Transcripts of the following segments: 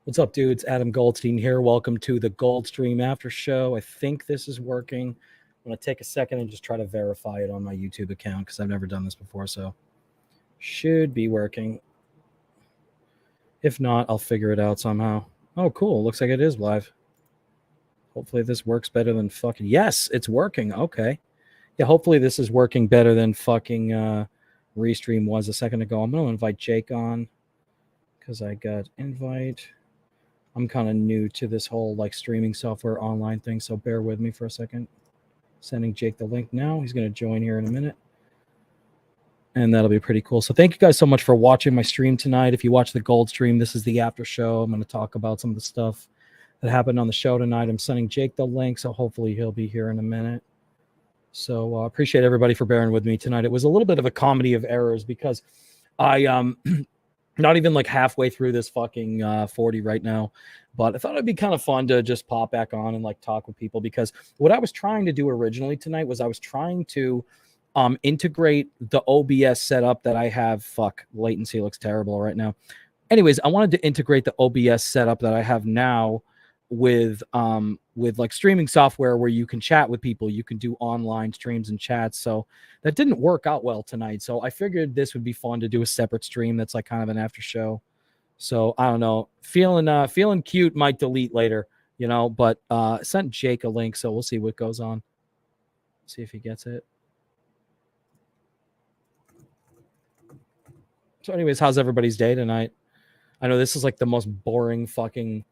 What's up, dudes? Adam Goldstein here. Welcome to the GoldStream Aftershow. I think this is working. I'm going to take a second and just try to verify it on my YouTube account because I've never done this before, so should be working. If not, I'll figure it out somehow. Oh, cool. Looks like it is live. Hopefully this works better than fucking... Yes, it's working. Okay. Yeah, hopefully this is working better than fucking Restream was a second ago. I'm going to invite Jake on because I got invite... I'm kind of new to this whole like streaming software online thing, so bear with me for a second. Sending Jake the link now. He's going to join here in a minute. And that'll be pretty cool. So thank you guys so much for watching my stream tonight. If you watch the Gold stream, this is the after show. I'm going to talk about some of the stuff that happened on the show tonight. I'm sending Jake the link, so hopefully he'll be here in a minute. So appreciate everybody for bearing with me tonight. It was a little bit of a comedy of errors because I not even like halfway through this fucking 40 right now, but I thought it'd be kind of fun to just pop back on and like talk with people, because what I was trying to do originally tonight was I was trying to integrate the OBS setup that I have. Fuck, latency looks terrible right now. Anyways, I wanted to integrate the OBS setup that I have now with like streaming software where you can chat with people, you can do online streams and chats. So that didn't work out well tonight. So I figured this would be fun to do a separate stream that's like kind of an after show. So I don't know, feeling cute, might delete later, you know, but sent Jake a link, so we'll see what goes on. See if he gets it. So anyways, how's everybody's day tonight? I know this is like the most boring fucking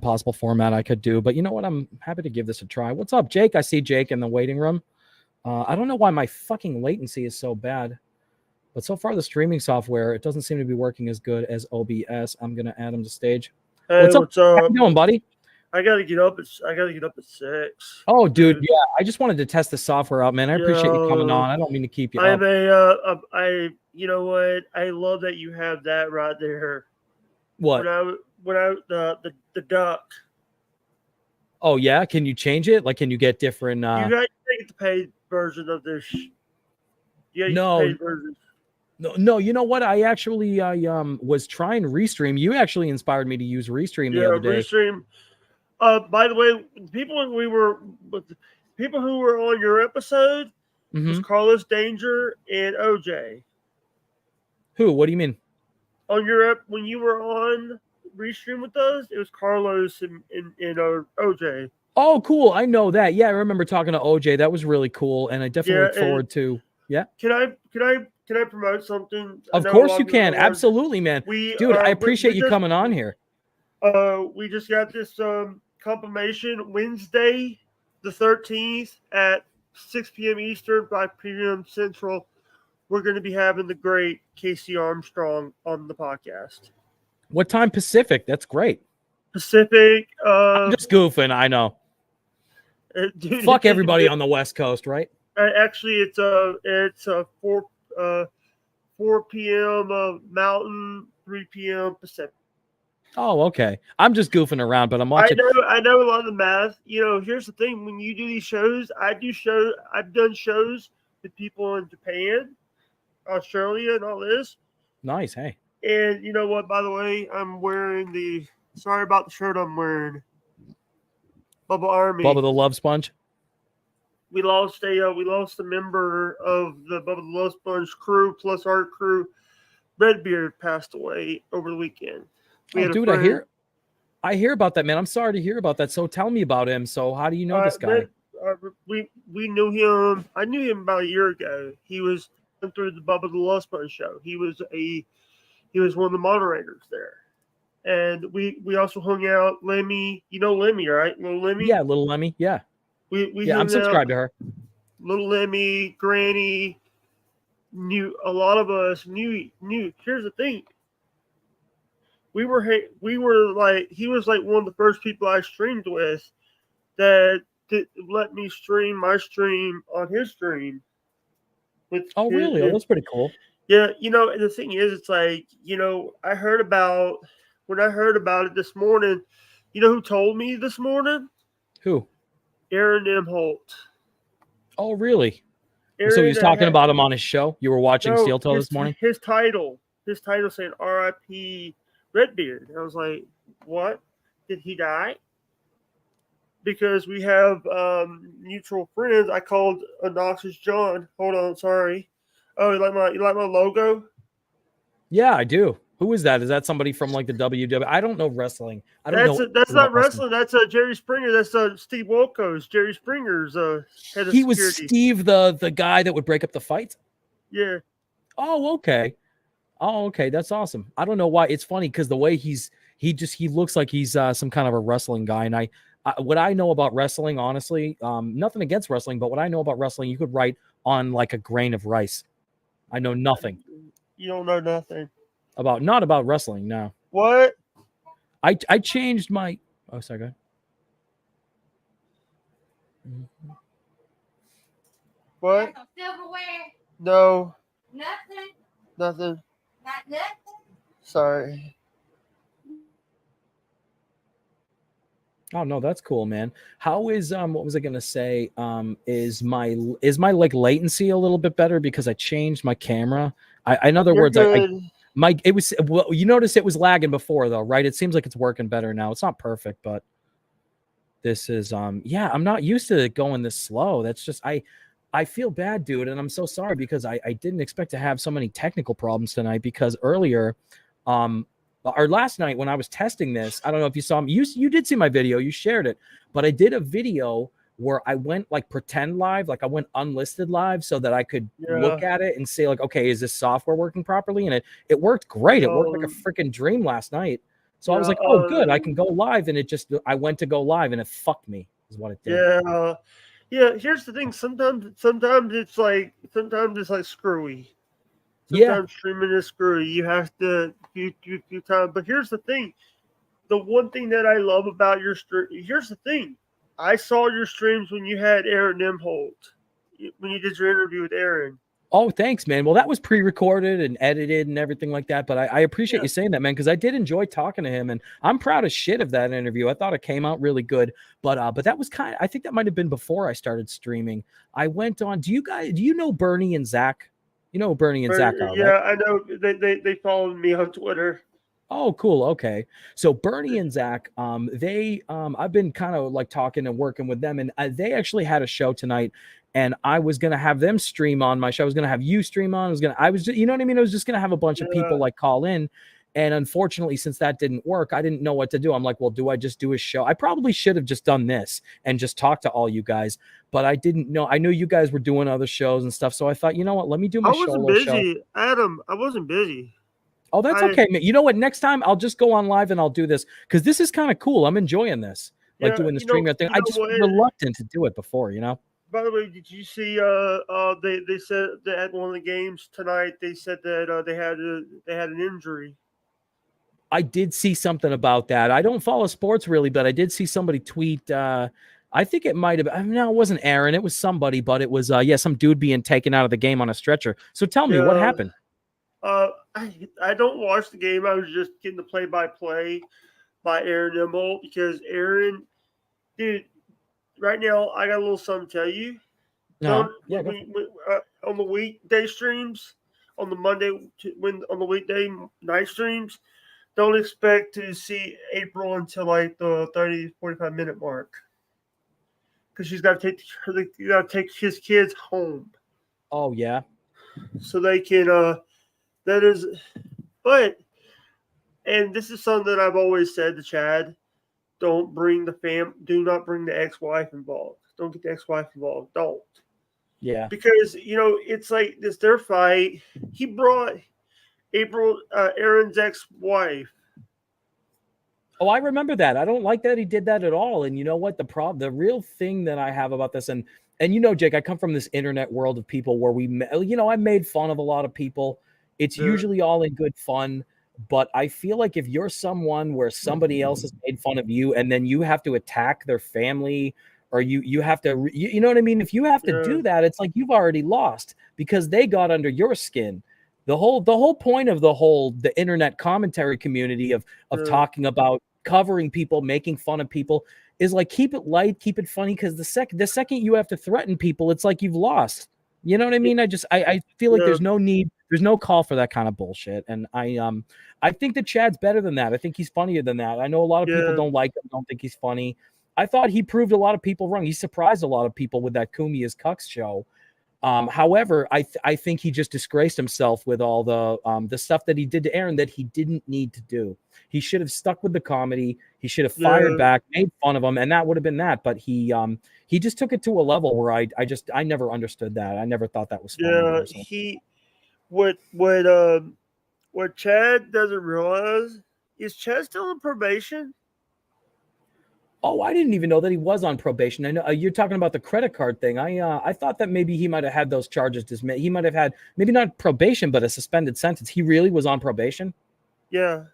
possible format I could do, but you know what? I'm happy to give this a try. What's up, Jake? I see Jake in the waiting room. I don't know why my fucking latency is so bad, but so far the streaming software, it doesn't seem to be working as good as OBS. I'm gonna add him to stage. Hey, what's up? How you doing, buddy? I gotta get up at 6. Oh, dude, yeah. I just wanted to test the software out, man. I appreciate you coming on. I don't mean to keep you up. You know what? I love that you have that right there. What? The duck. Oh yeah, can you change it? Like, can you get different? You got to get the paid version of this. Yeah, no. Paid version. No, you know what? I actually was trying Restream. You actually inspired me to use Restream the other day. Restream. By the way, people who were on your episode was Carlos Danger and OJ. Who? What do you mean? On your when you were on Restream with us, it was Carlos and OJ. Oh, cool! I know that. Yeah, I remember talking to OJ. That was really cool, and I definitely look forward to. Yeah. Can I promote something? Of course you can. Absolutely, man. Dude, I appreciate you coming on here. We just got this confirmation Wednesday, the 13th at 6 p.m. Eastern, 5 p.m. Central. We're going to be having the great Casey Armstrong on the podcast. What time Pacific? That's great. Pacific. I'm just goofing. I know. Dude, fuck everybody on the West Coast, right? Actually, it's 4 p.m. Mountain, 3 p.m. Pacific. Oh, okay. I'm just goofing around, but I'm watching. I know a lot of the math. You know, here's the thing: when you do these shows, I've done shows with people in Japan, Australia, and all this. Nice, hey. And you know what? By the way, I'm wearing sorry about the shirt I'm wearing. Bubba Army. Bubba the Love Sponge. We lost a member of the Bubba the Love Sponge crew plus our crew. Redbeard passed away over the weekend. Dude, I hear about that, man. I'm sorry to hear about that. So tell me about him. So how do you know this guy? We knew him. I knew him about a year ago. He was through the Bubba the Love Sponge show. He was one of the moderators there. And we also hung out. Lemmy, you know Lemmy, right? Little Lemmy? Yeah, little Lemmy. Yeah. I'm subscribed to her. Little Lemmy, Granny, a lot of us knew. Here's the thing. We were like, he was like one of the first people I streamed with that let me stream my stream on his stream. Really? Oh, that's pretty cool. Yeah, you know, and the thing is, it's like, you know, when I heard about it this morning, you know who told me this morning? Who? Aaron M. Holt. Oh, really? So he was talking about him on his show? You were watching Steel Toe this morning? His title. his title saying R.I.P. Redbeard. And I was like, what? Did he die? Because we have mutual friends. I called Obnoxious John. Hold on, sorry. Oh, you like my logo? Yeah, I do. Who is that? Is that somebody from like the WWE? I don't know wrestling. I don't know That's about not wrestling. wrestling. That's Jerry Springer. That's Steve Wilkos. Jerry Springer's head of He was security. Steve, the guy that would break up the fights. Yeah. Oh, okay. Oh, okay. That's awesome. I don't know why. It's funny because the way he looks like he's some kind of a wrestling guy. And what I know about wrestling, honestly, nothing against wrestling, but what I know about wrestling, you could write on like a grain of rice. I know nothing. You don't know nothing not about wrestling. No. What? I changed my. Oh, sorry. Go ahead. What? Silverware? No. Nothing? Nothing. Not nothing? Sorry. Oh no, that's cool, man. How is what was I gonna say? Is my like latency a little bit better because I changed my camera? In other words, it was well, you notice it was lagging before though, right? It seems like it's working better now. It's not perfect, but this is yeah, I'm not used to it going this slow. That's just I feel bad, dude, and I'm so sorry because I didn't expect to have so many technical problems tonight because earlier or last night when I was testing this, I don't know if you saw me. You did see my video, you shared it, but I did a video where I went like pretend live, like I went unlisted live so that I could look at it and say like, okay, is this software working properly? And it worked great. It worked like a freaking dream last night. So I was like, oh, good, I can go live. And I went to go live and it fucked me is what it did. Yeah. Yeah, here's the thing. Sometimes it's like screwy. Sometimes streaming is screwy. You have to do time. But here's the thing. The one thing that I love about your stream. Here's the thing. I saw your streams when you had Aaron Nimholt. When you did your interview with Aaron. Oh, thanks, man. Well, that was pre-recorded and edited and everything like that. But I appreciate you saying that, man, because I did enjoy talking to him, and I'm proud as shit of that interview. I thought it came out really good. But that was I think that might have been before I started streaming. I went on. Do you know Bernie and Zach? You know who Bernie and Zach are, yeah, right? I know. They followed me on Twitter. Oh, cool. Okay. So Bernie and Zach, I've been kind of like talking and working with them, and they actually had a show tonight, and I was going to have them stream on my show. I was going to have you stream on. You know what I mean? I was just going to have a bunch of people like call in. And unfortunately, since that didn't work, I didn't know what to do. I'm like, well, do I just do a show? I probably should have just done this and just talked to all you guys, but I didn't know. I knew you guys were doing other shows and stuff. So I thought, you know what? Let me do my solo show. I wasn't busy, Adam. I wasn't busy. Oh, that's okay, man. You know what? Next time I'll just go on live and I'll do this because this is kind of cool. I'm enjoying this, like doing the streaming thing. I just was reluctant to do it before, you know. By the way, did you see? They said that at one of the games tonight, they said that they had an injury. I did see something about that. I don't follow sports really, but I did see somebody tweet. I think it might have. No, it wasn't Aaron. It was somebody, but it was some dude being taken out of the game on a stretcher. So tell me what happened. I don't watch the game. I was just getting the play-by-play by Aaron Nimble because Aaron, dude, right now I got a little something to tell you. On the weekday streams, on the on the weekday night streams, don't expect to see April until like the 30-45 minute mark because she's got to take his kids home. Oh yeah, so they can. That is, and this is something that I've always said to Chad: do not bring the ex-wife involved. Don't get the ex-wife involved. Don't. Yeah. Because it's like this their fight. He brought Aaron's ex-wife. Oh, I remember that. I don't like that he did that at all. And you know what? The real thing that I have about this, and Jake, I come from this internet world of people where I made fun of a lot of people. It's usually all in good fun, but I feel like if you're someone where somebody else has made fun of you and then you have to attack their family or you have to, you know what I mean? If you have to do that, it's like you've already lost because they got under your skin. The whole point of the internet commentary community of talking about covering people, making fun of people is like, keep it light, keep it funny. Cause the second you have to threaten people, it's like you've lost. You know what I mean? I feel like there's no need There's no call for that kind of bullshit. And I think that Chad's better than that. I think he's funnier than that. I know a lot of people don't like him, don't think he's funny. I thought he proved a lot of people wrong. He surprised a lot of people with that Kumi's Cucks show. However, I think he just disgraced himself with all the stuff that he did to Aaron that he didn't need to do. He should have stuck with the comedy. He should have fired back, made fun of him, and that would have been that. But he just took it to a level where I never understood that. I never thought that was funny. What Chad doesn't realize is Chad still on probation. Oh, I didn't even know that he was on probation. I know you're talking about the credit card thing. I thought that maybe he might have had those charges dismissed. He might have had maybe not probation, but a suspended sentence. He really was on probation. Yeah,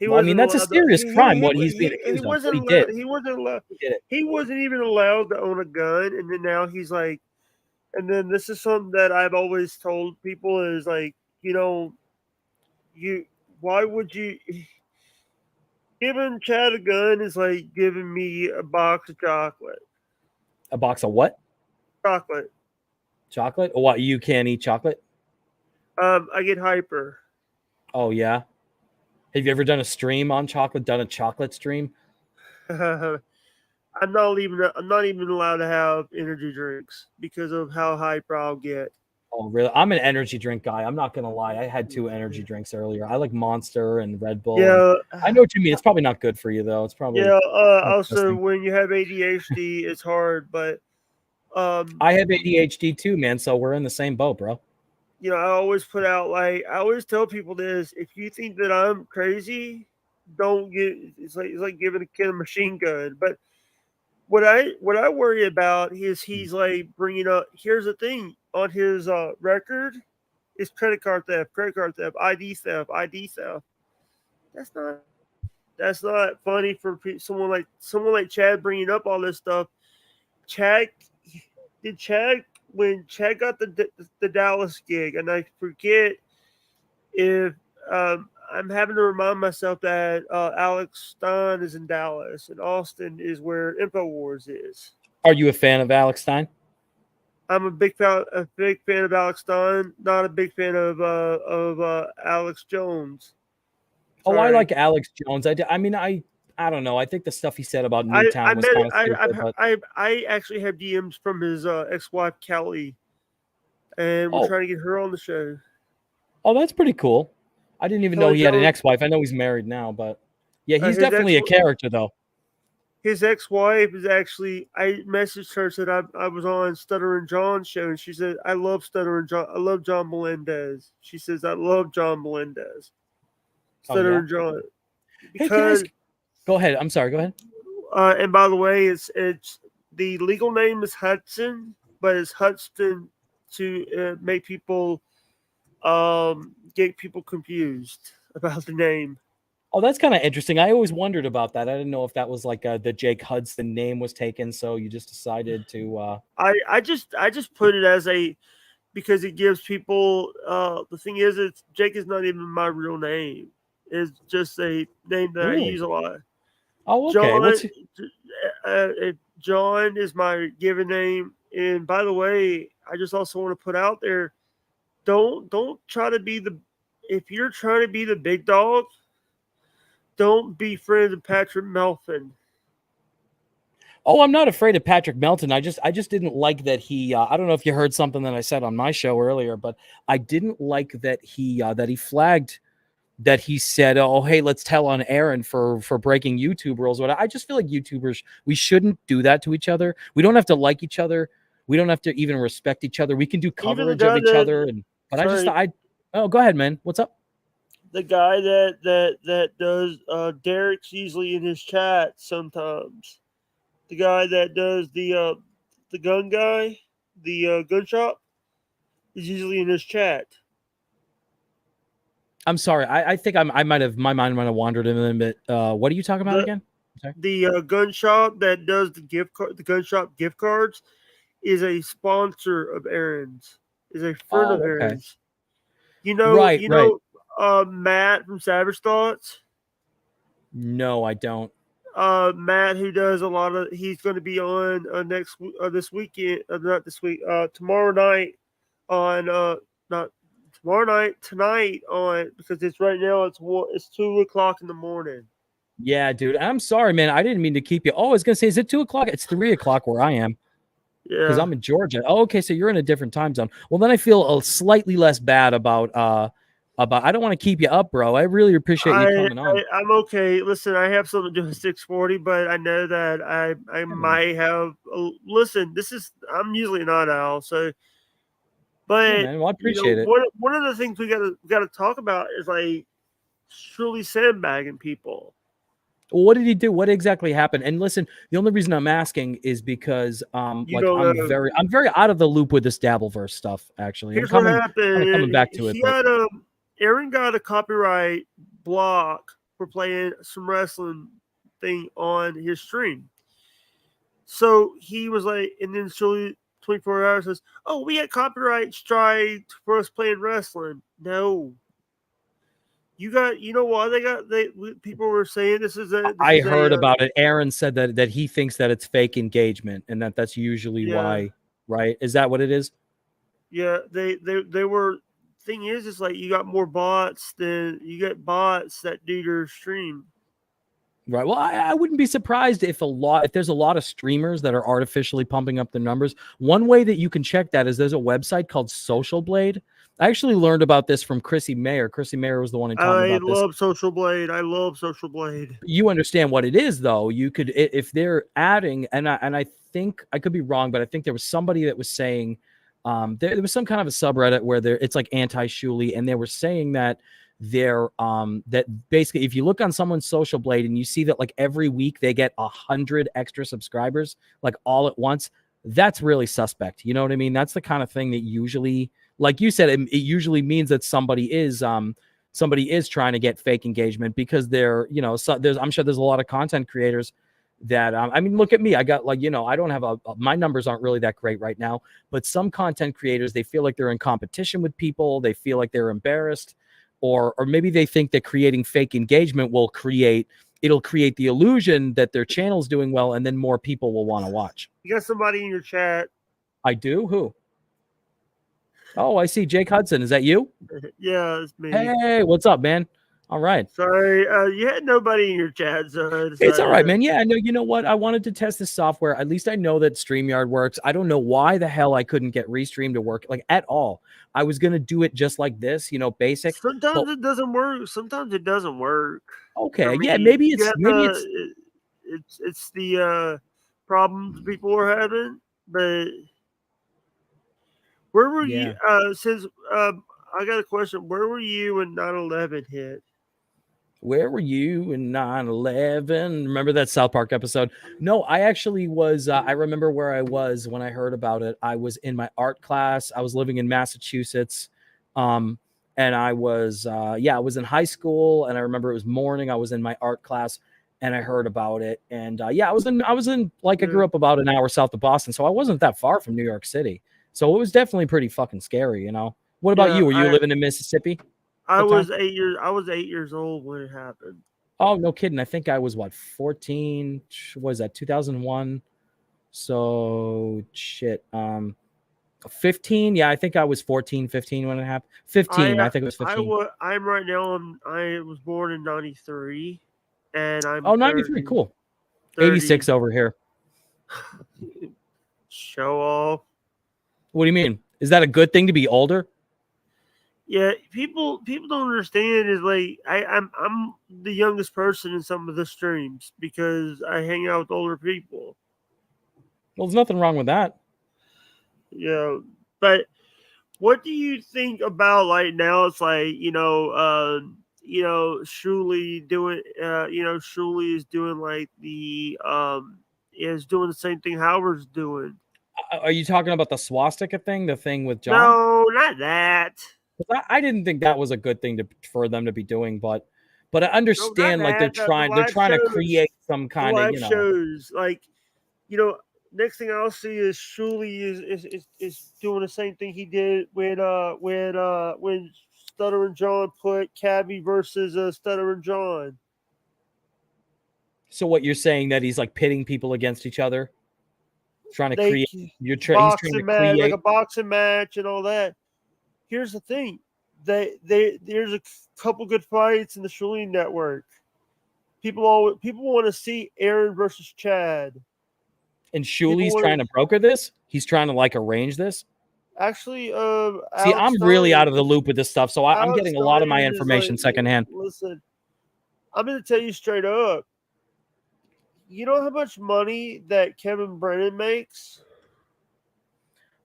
I mean, that's a serious crime. What he's being accused of. He did. He wasn't allowed. He did it. He wasn't even allowed to own a gun, and then now he's like, and then this is something that I've always told people is like, why would you? Giving Chad a gun is like giving me a box of chocolate. A box of what? Chocolate. Chocolate? Oh, what? You can't eat chocolate? I get hyper. Oh yeah. Have you ever done a stream on chocolate? Done a chocolate stream? I'm not even allowed to have energy drinks because of how hyper I'll get. Oh, really? I'm an energy drink guy. I'm not going to lie. I had 2 energy drinks earlier. I like Monster and Red Bull. Yeah. I know what you mean. It's probably not good for you, though. It's probably. Yeah. Also, when you have ADHD, it's hard. But I have ADHD too, man. So we're in the same boat, bro. I always put out, I always tell people this. If you think that I'm crazy, don't get, it's like giving a kid a machine gun. But what I worry about is he's like bringing up, here's the thing. On his record is credit card theft, ID theft. That's not funny for someone like Chad bringing up all this stuff. When Chad got the Dallas gig, and I forget if I'm having to remind myself that Alex Stein is in Dallas and Austin is where InfoWars is. Are you a fan of Alex Stein? I'm a big fan of Alex Stein, not a big fan of Alex Jones. Sorry. Oh, I like Alex Jones. I mean, I don't know. I think the stuff he said about Newtown was kind of stupid. I actually have DMs from his ex-wife Kelly, and we're trying to get her on the show. Oh, that's pretty cool. I didn't even know he had an ex-wife. I know he's married now, but yeah, he's definitely a character, though. His ex-wife is actually, I messaged her, said I was on Stutter and John's show, and she said, I love Stutter and John. I love John Melendez. She says, I love John Melendez. Stutter and John. Because, hey, go ahead. I'm sorry. Go ahead. And by the way, it's the legal name is Hudson, but it's Hudson to make people get people confused about the name. Oh, that's kind of interesting. I always wondered about that. I didn't know if that was like the Jake Hudson name was taken, so you just decided to. I just put it as because it gives people. The thing is, Jake is not even my real name. It's just a name that I use a lot. Oh, okay. John is my given name, and by the way, I just also want to put out there, don't try to be if you're trying to be the big dog. Don't be friends with Patrick Melton. Oh, I'm not afraid of Patrick Melton. I just didn't like that he. I don't know if you heard something that I said on my show earlier, but I didn't like that he flagged that he said, "Oh, hey, let's tell on Aaron for breaking YouTube rules." I just feel like YouTubers, we shouldn't do that to each other. We don't have to like each other. We don't have to even respect each other. We can do coverage of each other, oh, go ahead, man. What's up? The guy that does Derek's usually in his chat sometimes. The guy that does the gun guy, the gun shop, is usually in his chat. I'm sorry. I think my mind might have wandered in a bit. What are you talking about again? The gun shop that does the gun shop gift cards is a sponsor of Aaron's. Is a friend of Aaron's. Right. Matt from Savage Thoughts? No, I don't. Matt, who does a lot of, he's going to be on this weekend, not this week, tomorrow night on, not tomorrow night, tonight on, because it's right now. It's 2 o'clock in the morning. Yeah, dude. I'm sorry, man. I didn't mean to keep you. Oh, I was gonna say, is it 2 o'clock? It's 3 o'clock where I am because Yeah, I'm in Georgia. Oh, okay, so you're in a different time zone. Well, then I feel a slightly less bad about. I don't want to keep you up, bro. I really appreciate you coming on. I'm okay. Listen, I have something to do at 6:40, but I know that I might have. Listen, I'm usually not Al, so. Yeah, But man. Well, I appreciate it. one of the things we gotta talk about is like truly sandbagging people. Well, what did he do? What exactly happened? And listen, the only reason I'm asking is because You like don't know. I'm very out of the loop with this Dabbleverse stuff, actually. I'm Here's what coming kind of coming happened. back to it, but Aaron got a copyright block for playing some wrestling thing on his stream. So he was like, and then Shirley 24 hours says, "Oh, we had copyright strike for us playing wrestling." No, you know why people were saying this is I heard about it. Aaron said that he thinks that it's fake engagement and that's usually yeah. why, right? Is that what it is? Yeah, they were. Thing is like you got more bots than you get bots that do your stream. Right. Well, I wouldn't be surprised if there's a lot of streamers that are artificially pumping up the numbers. One way that you can check that is there's a website called Social Blade. I actually learned about this from Chrissy Mayer. Chrissy Mayer was the one who taught me I about this. love Social Blade. I love Social Blade. You understand what it is, though. You could, if they're adding, and I think I could be wrong, but I think there was somebody that was saying, there was some kind of a subreddit where it's like anti-Shuli, and they were saying that that basically if you look on someone's Social Blade and you see that like every week they get 100 extra subscribers like all at once, that's really suspect. You know what I mean? That's the kind of thing that usually, like you said, it usually means that somebody is trying to get fake engagement because I'm sure there's a lot of content creators that I mean, look at me. I got like, I don't have my numbers aren't really that great right now, but some content creators, they feel like they're in competition with people. They feel like they're embarrassed, or maybe they think that creating fake engagement it'll create the illusion that their channel's doing well, and then more people will want to watch. You got somebody in your chat. I do? Who? Oh, I see. Jake Hudson. Is that you? Yeah, it's me. Hey, what's up, man? All right. Sorry, you had nobody in your chat, so It's all right, man. Yeah, no, you know what? I wanted to test this software. At least I know that StreamYard works. I don't know why the hell I couldn't get Restream to work like at all. I was gonna do it just like this, basic. Sometimes it doesn't work. Sometimes it doesn't work. Okay, yeah, maybe it's it's the problems people are having. But where were you? Since I got a question. Where were you when 9/11 hit? Where were you in 9/11? Remember that South Park episode? No, I actually was. I remember where I was when I heard about it. I was in my art class. I was living in Massachusetts, and I was, I was in high school. And I remember it was morning. I was in my art class, and I heard about it. And I was in like I grew up about an hour south of Boston, so I wasn't that far from New York City. So it was definitely pretty fucking scary, What about you? Were you living in Mississippi? I was 8 years old when it happened. Oh, no kidding. I think I was 14. Was that 2001? So shit. 15. Yeah, I think I was 14, 15 when it happened. 15. I think it was 15. I'm right now. I was born in 93, and I'm 93. Cool. 86 over here. Show off. What do you mean? Is that a good thing to be older? Yeah, people don't understand is like I'm the youngest person in some of the streams because I hang out with older people. Well, there's nothing wrong with that. Yeah, but what do you think about like now? It's like Shuli doing Shuli is doing like is doing the same thing Howard's doing. Are you talking about the swastika thing, the thing with John? No, not that. I didn't think that was a good thing for them to be doing, but I understand like they're trying to create some kind of shows like next thing I'll see is Shuli is doing the same thing he did when Stuttering John put Cabby versus Stuttering John. So what you're saying that he's like pitting people against each other, trying to create he's trying to create like a boxing match and all that. Here's the thing. there's a couple good fights in the Shuli Network. People want to see Aaron versus Chad. And Shuli's trying to broker this. He's trying to like arrange this. Actually, See, Alex I'm really out of the Stein, loop with this stuff, so I'm Alex getting a lot of my Stein is information secondhand. listen, I'm going to tell you straight up. You know how much money that Kevin Brennan makes?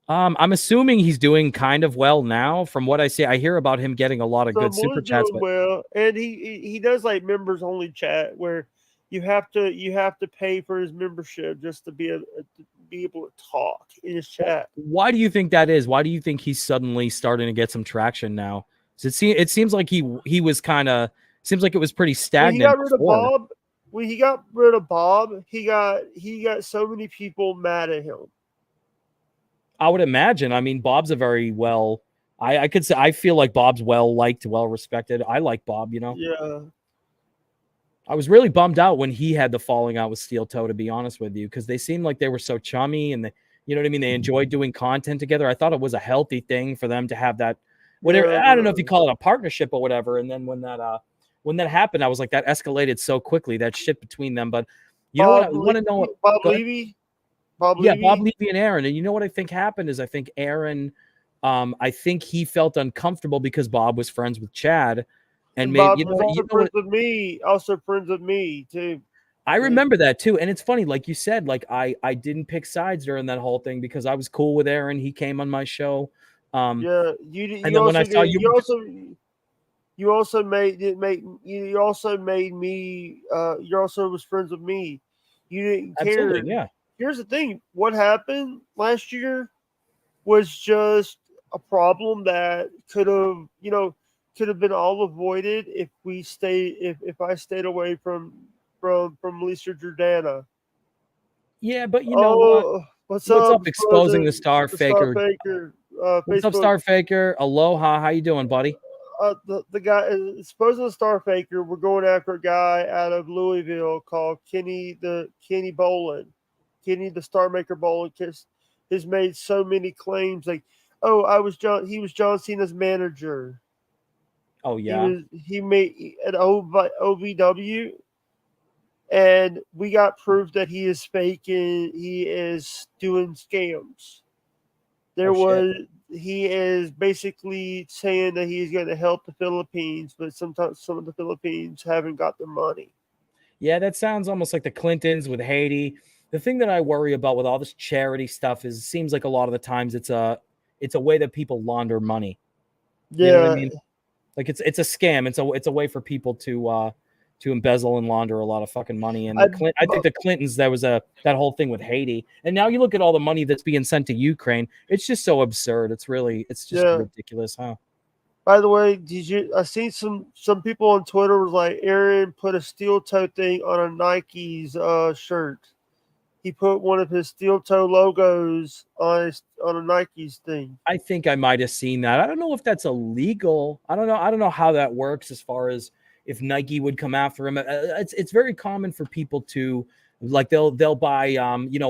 I'm assuming he's doing kind of well now. From what I see, I hear about him getting a lot of good super chats. Doing well, and he does like members only chat where you have to pay for his membership just to be able to talk in his chat. Why do you think that is? Why do you think he's suddenly starting to get some traction now? It seems like he was kind of seems like it was pretty stagnant before. When he got rid of Bob, he got so many people mad at him. I would imagine. I mean, Bob's a very well. I could say I feel like Bob's well liked, well respected. I like Bob. You know. Yeah. I was really bummed out when he had the falling out with Steel Toe, to be honest with you, because they seemed like they were so chummy and you know what I mean? They enjoyed doing content together. I thought it was a healthy thing for them to have that, whatever. Yeah. I don't know if you call it a partnership or whatever. And then when that happened, I was like, that escalated so quickly, that shit between them. But you know what? I want to know. Bob Levy? Bob Levy and Aaron. And you know what I think happened is I think Aaron, I think he felt uncomfortable because Bob was friends with Chad. And Bob was also friends with me too. I remember that too. And it's funny, like you said, like I didn't pick sides during that whole thing because I was cool with Aaron. He came on my show. You also made me you also was friends with me. You didn't care. Absolutely, yeah. Here's the thing. What happened last year was just a problem that could have been all avoided if I stayed away from Lisa Jordana. Yeah, but you know what? What's up? Exposing the Star Faker. What's up, Star Faker? Aloha. How you doing, buddy? The guy exposing the Star Faker. We're going after a guy out of Louisville called Kenny Bolin. Kenny the Star Maker Bolin has made so many claims like, he was John Cena's manager. Oh yeah. He made an OVW, and we got proof that he is faking. He is doing scams. He is basically saying that he's going to help the Philippines, but sometimes some of the Philippines haven't got their money. Yeah, that sounds almost like the Clintons with Haiti. The thing that I worry about with all this charity stuff is it seems like a lot of the times it's a way that people launder money. Yeah. You know what I mean? Like it's a scam. It's a way for people to embezzle and launder a lot of fucking money. And I think the Clintons, that whole thing with Haiti. And now you look at all the money that's being sent to Ukraine. It's just so absurd. It's just ridiculous, huh? By the way, I seen some people on Twitter was like, Aaron put a steel toe thing on a Nike's shirt. He put one of his steel toe logos on a Nike's thing. I think I might have seen that. I don't know if that's illegal. I don't know how that works as far as if Nike would come after him. It's very common for people to like they'll buy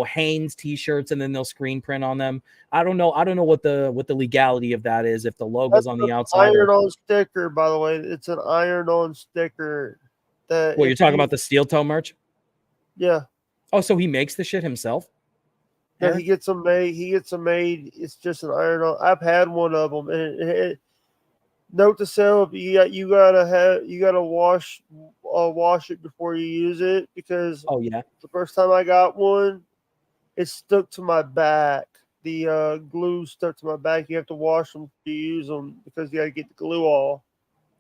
Hanes t-shirts and then they'll screen print on them. I don't know what the legality of that is if the logo's on the outside. Iron-on sticker, by the way. It's an iron-on sticker. You're talking about the steel toe merch? Yeah. Oh, so he makes the shit himself? Yeah, he gets them made. It's just an iron-on. I've had one of them, and note to self: you gotta wash it before you use it because the first time I got one, it stuck to my back. The glue stuck to my back. You have to wash them to use them because you gotta get the glue off.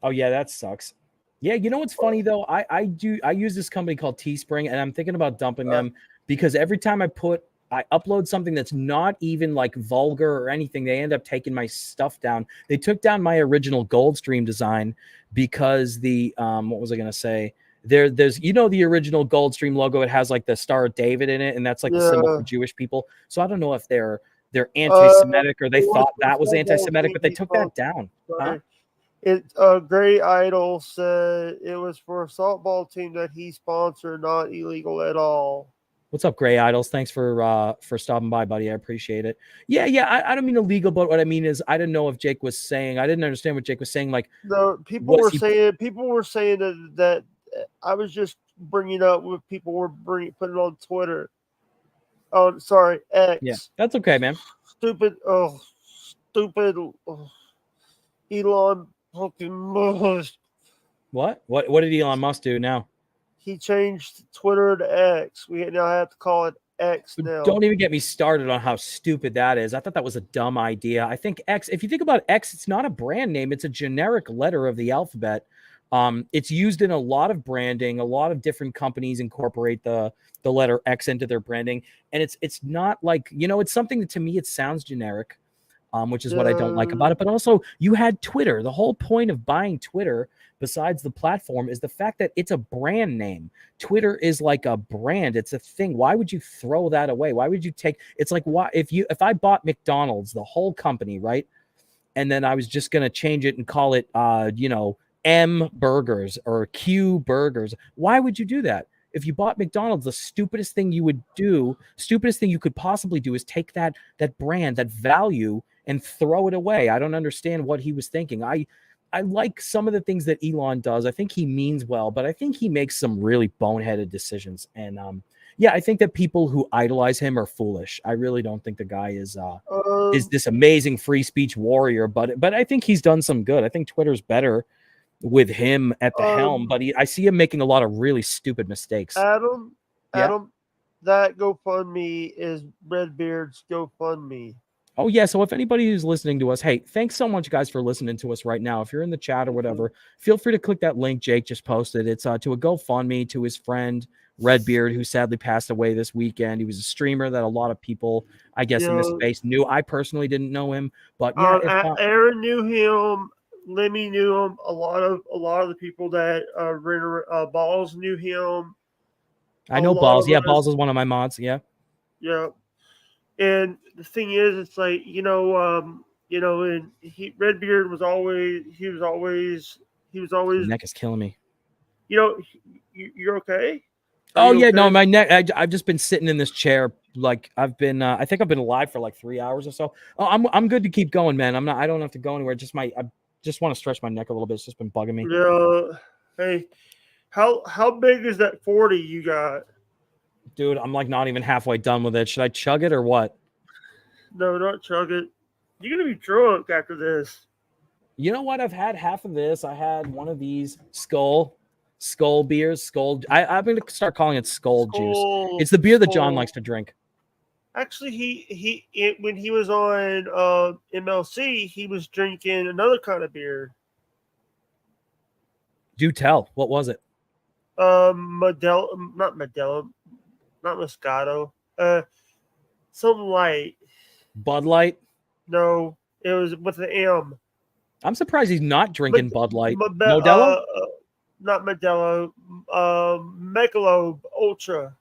Oh yeah, that sucks. Yeah, you know what's funny though? I use this company called Teespring, and I'm thinking about dumping them because every time I upload something that's not even like vulgar or anything, they end up taking my stuff down. They took down my original GoldStream design because what was I gonna say? There's the original GoldStream logo. It has like the Star of David in it, and that's like the symbol for Jewish people. So I don't know if they're anti-Semitic or they thought that was anti-Semitic, but they took that down. Huh? Gray Idol said it was for a softball team that he sponsored, not illegal at all. What's up, Gray Idols? Thanks for stopping by, buddy. I appreciate it. Yeah. I don't mean illegal, but what I mean is I didn't know if Jake was saying. I didn't understand what Jake was saying. Like, No, people were saying that I was just bringing up what people were putting on Twitter. Oh, sorry, X. Yeah, that's okay, man. Stupid. Elon fucking Musk. What did Elon Musk do now? He changed Twitter to X. We now have to call it X now. Don't even get me started on how stupid that is. I thought that was a dumb idea. I think X, if you think about X, it's not a brand name. It's a generic letter of the alphabet. It's used in a lot of branding. A lot of different companies incorporate the letter X into their branding. And it's not like, it's something that to me, it sounds generic, which is what I don't like about it. But also you had Twitter. The whole point of buying Twitter, besides the platform, is the fact that it's a brand name. Twitter is like a brand. It's a thing. Why would you throw that away? Why would you it's like, why, if I bought McDonald's, the whole company, right? And then I was just going to change it and call it, M Burgers or Q Burgers. Why would you do that? If you bought McDonald's, the stupidest thing you could possibly do is take that brand, that value, and throw it away. I don't understand what he was thinking. I like some of the things that Elon does. I think he means well, but I think he makes some really boneheaded decisions. And I think that people who idolize him are foolish. I really don't think the guy is this amazing free speech warrior, but I think he's done some good. I think Twitter's better with him at the helm, but I see him making a lot of really stupid mistakes. Adam, that GoFundMe is Redbeard's GoFundMe. Oh, yeah. So if anybody who's listening to us, hey, thanks so much, guys, for listening to us right now. If you're in the chat or whatever, feel free to click that link Jake just posted. It's to a GoFundMe to his friend Redbeard, who sadly passed away this weekend. He was a streamer that a lot of people, I guess, in this space knew. I personally didn't know him, but yeah, Aaron knew him. Lemmy knew him. A lot of the people that Balls knew him. I know Balls. Yeah, Balls is one of my mods. Yeah. Yeah. And the thing is, it's like, and Redbeard was always. My neck is killing me. You're okay? Oh yeah, okay? No, my neck. I've just been sitting in this chair. Like I think I've been alive for like 3 hours or so. Oh, I'm good to keep going, man. I don't have to go anywhere. I just want to stretch my neck a little bit. It's just been bugging me. Yeah. Hey, how big is that 40 you got? Dude, I'm like not even halfway done with it. Should I chug it or what? No, not chug it. You're gonna be drunk after this. You know what? I've had half of this. I had one of these skull beers. I'm gonna start calling it skull juice. It's the beer that John likes to drink. Actually, when he was on MLC, he was drinking another kind of beer. Do tell. What was it? Not Moscato. Something light. Bud Light? No, it was with the M. I'm surprised he's not drinking Bud Light. Modelo? Not Modelo. Michelob Ultra.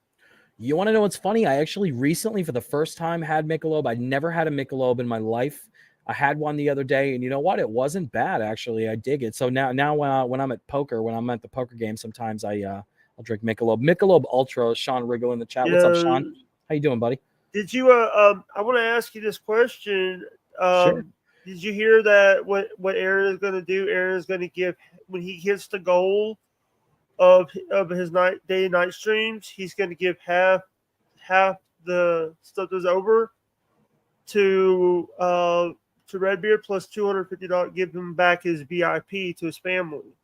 You want to know what's funny? I actually recently, for the first time, had Michelob. I'd never had a Michelob in my life. I had one the other day, and you know what? It wasn't bad, actually. I dig it. So now when I'm at poker, when I'm at the poker game, sometimes I'll drink Michelob. Michelob Ultra. Sean Riggle in the chat. What's up, Sean? How you doing, buddy? Did you? I want to ask you this question. Sure. Did you hear that? What Aaron is going to do? Aaron is going to give, when he hits the goal of his day and night streams, he's going to give half the stuff that's over to Redbeard, plus $250. Give him back his VIP to his family,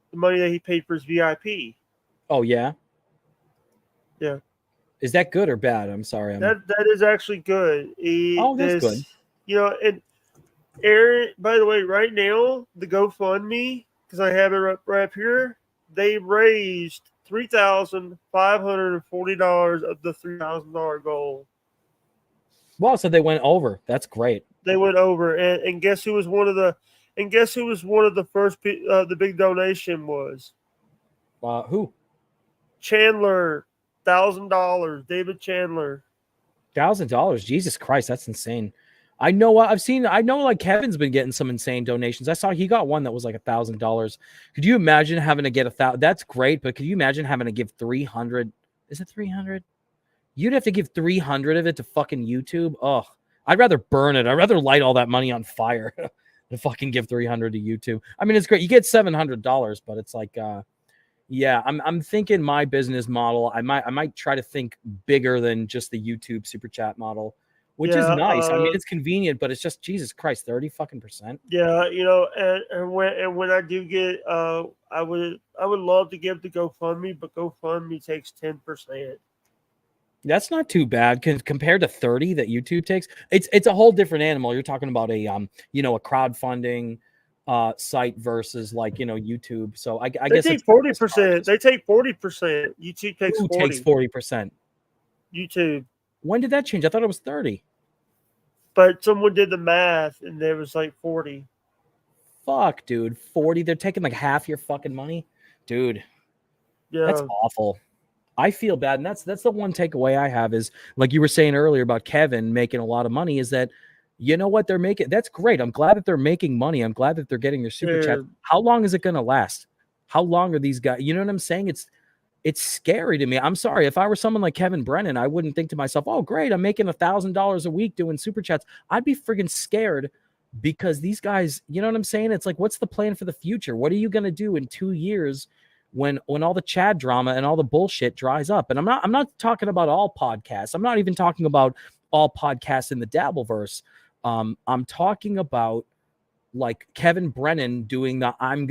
the money that he paid for his VIP. Oh yeah. Yeah. Is that good or bad? I'm sorry. That is actually good. That's good. And Aaron, by the way, right now, the GoFundMe, because I have it right up here, they raised $3,540 of the $3,000 goal. Wow, so they went over. That's great. They went over, and guess who was one of the first the big donation was? Who? Chandler, $1,000. David Chandler. $1,000. Jesus Christ, that's insane. I know like Kevin's been getting some insane donations. I saw he got one that was like $1,000. Could you imagine having to get 1,000? That's great, but could you imagine having to give 300? Is it 300? You'd have to give 300 of it to fucking YouTube. Oh, I'd rather burn it. I'd rather light all that money on fire than fucking give 300 to YouTube. I mean, it's great. You get $700, but it's like, yeah, I'm thinking my business model. I might try to think bigger than just the YouTube super chat model, which is nice. I mean, it's convenient, but it's just Jesus Christ, 30 fucking %. Yeah, and when I do get, I would love to give to GoFundMe, but GoFundMe takes 10%. That's not too bad compared to 30 that YouTube takes. It's a whole different animal. You're talking about a a crowdfunding site versus like YouTube. So I guess take 40%. They take 40%. YouTube takes 40. Who takes 40%? YouTube. When did that change? I thought it was 30. But someone did the math and there was like 40. Fuck, dude. 40. They're taking like half your fucking money. Dude. Yeah. That's awful. I feel bad. And that's the one takeaway I have is like you were saying earlier about Kevin making a lot of money is that you know what they're making. That's great. I'm glad that they're making money. I'm glad that they're getting their super chat. How long is it going to last? How long are these guys? You know what I'm saying? It's scary to me. I'm sorry. If I were someone like Kevin Brennan, I wouldn't think to myself, oh, great, I'm making $1,000 a week doing super chats. I'd be friggin' scared because these guys, you know what I'm saying? It's like, what's the plan for the future? What are you going to do in 2 years when all the Chad drama and all the bullshit dries up? And I'm not talking about all podcasts. I'm not even talking about all podcasts in the Dabbleverse. I'm talking about like Kevin Brennan doing the I'm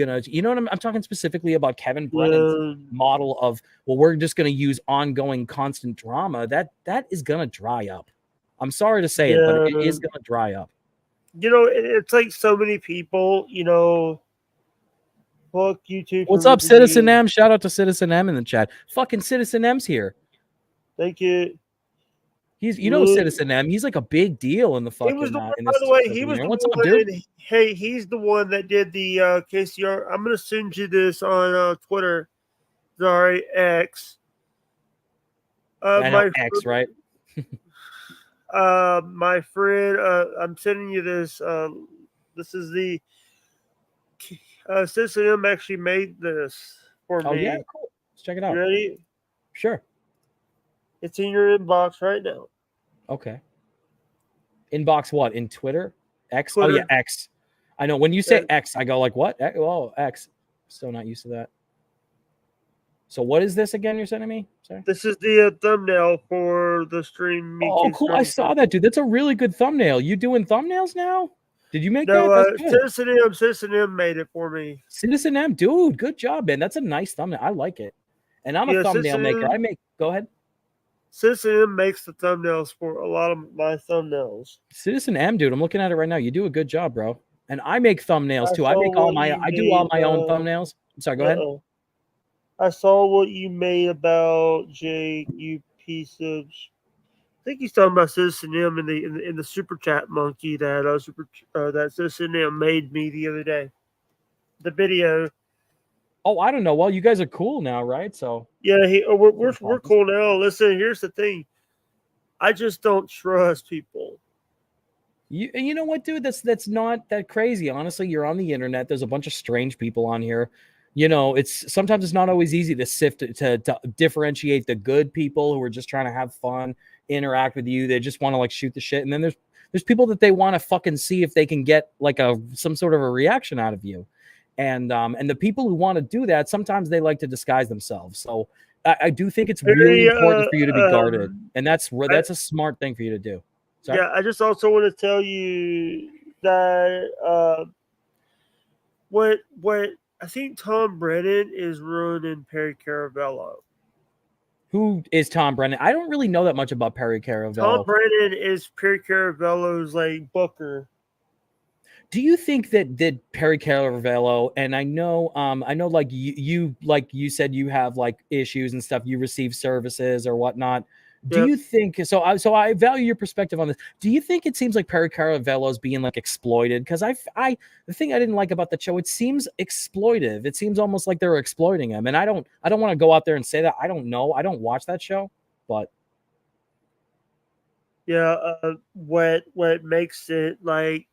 talking specifically about Kevin Brennan's model of, well, we're just going to use ongoing constant drama. That is going to dry up. I'm sorry to say it, but it is going to dry up. It's like so many people, fuck YouTube. What's up, Citizen M? Shout out to Citizen M in the chat. Fucking Citizen M's here. Thank you. He's, Citizen M. He's like a big deal in the fucking. He was the one, by the way. He was the one. Up, dude? Hey, he's the one that did the KCR. I'm gonna send you this on Twitter. Sorry, X. I know X, right? My friend, I'm sending you this. This is the Citizen M actually made this for me. Oh yeah, cool. Let's check it out. You ready? Sure. It's in your inbox right now. Okay. Inbox what? In Twitter? X? Twitter. Oh, yeah, X. I know. When you say X, I go like, what? Oh, X. Still not used to that. So what is this again you're sending me? Sorry. This is the thumbnail for the stream. Oh, cool. I saw that, dude. That's a really good thumbnail. You doing thumbnails now? Did you make that? No, Citizen M made it for me. Citizen M, dude. Good job, man. That's a nice thumbnail. I like it. And I'm a thumbnail maker. Go ahead. Citizen M makes the thumbnails for a lot of my thumbnails. Citizen M, dude, I'm looking at it right now. You do a good job, bro. And I make thumbnails too. I do all my own thumbnails. I'm sorry, go ahead. I saw what you made about Jake, you piece of. I think he's talking about Citizen M in the super chat monkey that that Citizen M made me the other day. The video. Oh, I don't know. Well, you guys are cool now, right? So yeah, we're cool now. Listen, here's the thing. I just don't trust people. You know what, dude? That's not that crazy. Honestly, you're on the internet. There's a bunch of strange people on here. Sometimes it's not always easy to sift to differentiate the good people who are just trying to have fun, interact with you. They just want to like shoot the shit, and then there's people that they want to fucking see if they can get like some sort of a reaction out of you. And the people who want to do that, sometimes they like to disguise themselves. So I do think it's really important for you to be guarded, and that's a smart thing for you to do. Sorry? Yeah, I just also want to tell you that what I think Tom Brennan is ruining Perry Caravello. Who is Tom Brennan? I don't really know that much about Perry Caravello. Tom Brennan is Perry Caravello's like booker. Do you think that Perry Caravello, and I know like you said you have like issues and stuff, you receive services or whatnot. Do you think so? I value your perspective on this. Do you think it seems like Perry Caravello is being like exploited? Because the thing I didn't like about the show, it seems exploitive. It seems almost like they're exploiting him. And I don't want to go out there and say that. I don't know. I don't watch that show, but yeah, what makes it like,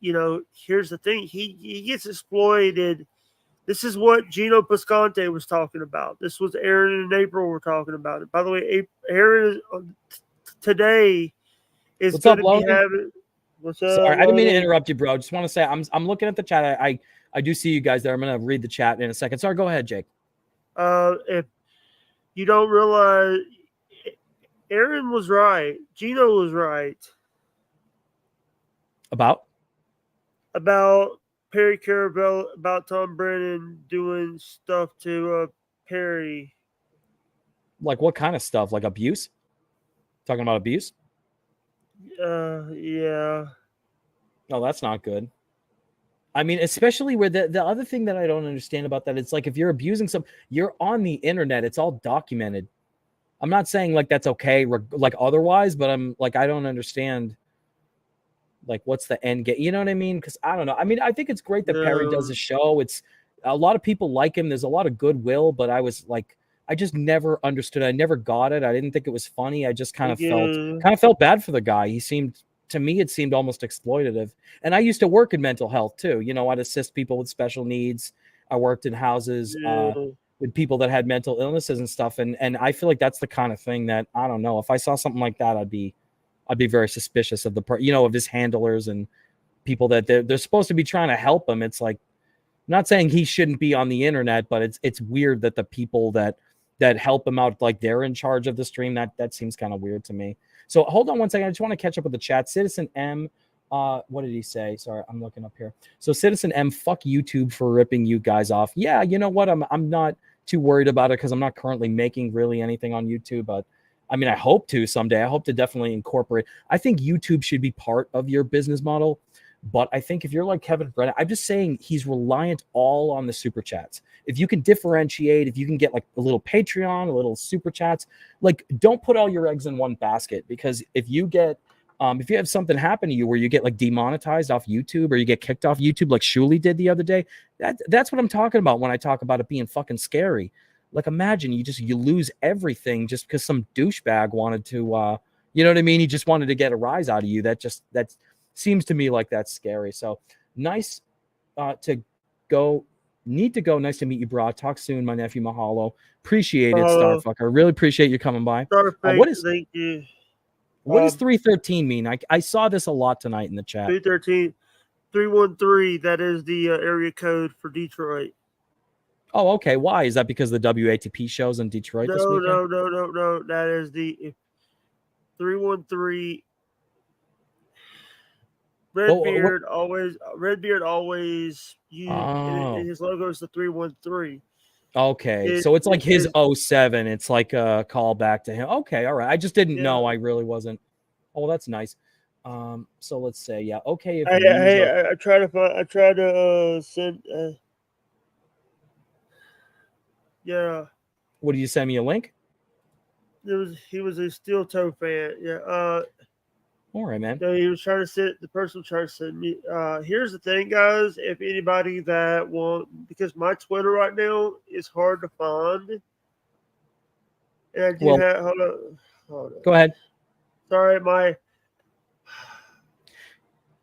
here's the thing. He gets exploited. This is what Gino Pascante was talking about. This was Aaron and April were talking about it. By the way, Aaron today is What's going up, to be Logan? having. What's up? Sorry, I didn't mean to Logan? interrupt you, bro. Just want to say I'm looking at the chat. I do see you guys there. I'm gonna read the chat in a second. Sorry, go ahead, Jake. If you don't realize, Aaron was right. Gino was right About about Perry Carabell, about Tom Brennan doing stuff to Perry. like what kind of stuff? Like abuse? Talking about abuse? Yeah. No, that's not good. I mean, especially where the other thing that I don't understand about that, it's like if you're abusing some, you're on the internet, it's all documented. I'm not saying like that's okay, like otherwise, but I'm like, I don't understand like what's the end game. You know what I mean? Because I don't know. I mean, I think it's great that Perry does a show. It's a lot of people like him. There's a lot of goodwill, but I was like, I just never understood. I never got it. I didn't think it was funny. I just kind of felt bad for the guy. He seemed, to me, it seemed almost exploitative. And I used to work in mental health too. You know, I'd assist people with special needs. I worked in houses with people that had mental illnesses and stuff. And I feel like that's the kind of thing that, I don't know, if I saw something like that, I'd be very suspicious of of his handlers and people that they're supposed to be trying to help him. It's like, I'm not saying he shouldn't be on the internet, but it's weird that the people that help him out, like they're in charge of the stream. That seems kind of weird to me. So hold on one second. I just want to catch up with the chat. Citizen M, what did he say? Sorry, I'm looking up here. So Citizen M, fuck YouTube for ripping you guys off. Yeah, you know what? I'm not too worried about it because I'm not currently making really anything on YouTube, but I mean, I hope to someday. I hope to definitely incorporate. I think YouTube should be part of your business model. But I think if you're like Kevin Brennan, I'm just saying he's reliant all on the super chats. If you can differentiate, if you can get like a little Patreon, a little super chats, like don't put all your eggs in one basket, because if you get, if you have something happen to you where you get like demonetized off YouTube or you get kicked off YouTube like Shuli did the other day, that's what I'm talking about when I talk about it being fucking scary. Like imagine you lose everything just because some douchebag wanted to, you know what I mean? He just wanted to get a rise out of you. That seems to me like that's scary. So nice to go. Need to go. Nice to meet you, bro. Talk soon, my nephew. Mahalo. Appreciate it, Starfucker. Really appreciate you coming by. Thank you. What does 313 mean? I saw this a lot tonight in the chat. 313, 313. That is the area code for Detroit. Oh, okay. Why? Is that because the WATP shows in Detroit this weekend? No. That is the 313. Redbeard always used his logo is the 313. Okay, so it's like his 07. It's like a callback to him. Okay, all right. I just didn't know. I really wasn't. Oh, that's nice. So let's say, yeah. Okay. If I try to send. Yeah. What, did you send me a link? He was a steel toe fan. Yeah. All right, man. So he was trying to send the person trying to send me. Here's the thing, guys. If anybody that because my Twitter right now is hard to find, and I do have. Hold on. Go ahead. Sorry, my.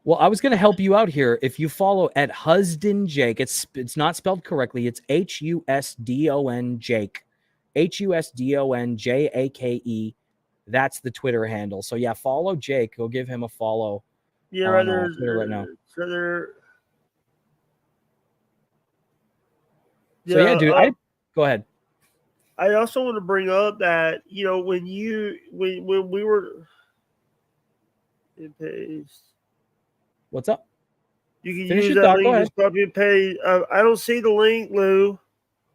Well, I was going to help you out here. If you follow at Husden Jake, it's not spelled correctly. It's HUSDON Jake, HUSDONJAKE. That's the Twitter handle. So yeah, follow Jake. Go give him a follow. Yeah, right there. Twitter right now. So yeah, dude. Go ahead. I also want to bring up that when we were in paste. What's up? You can use that link. Just copy and paste. I don't see the link, Lou.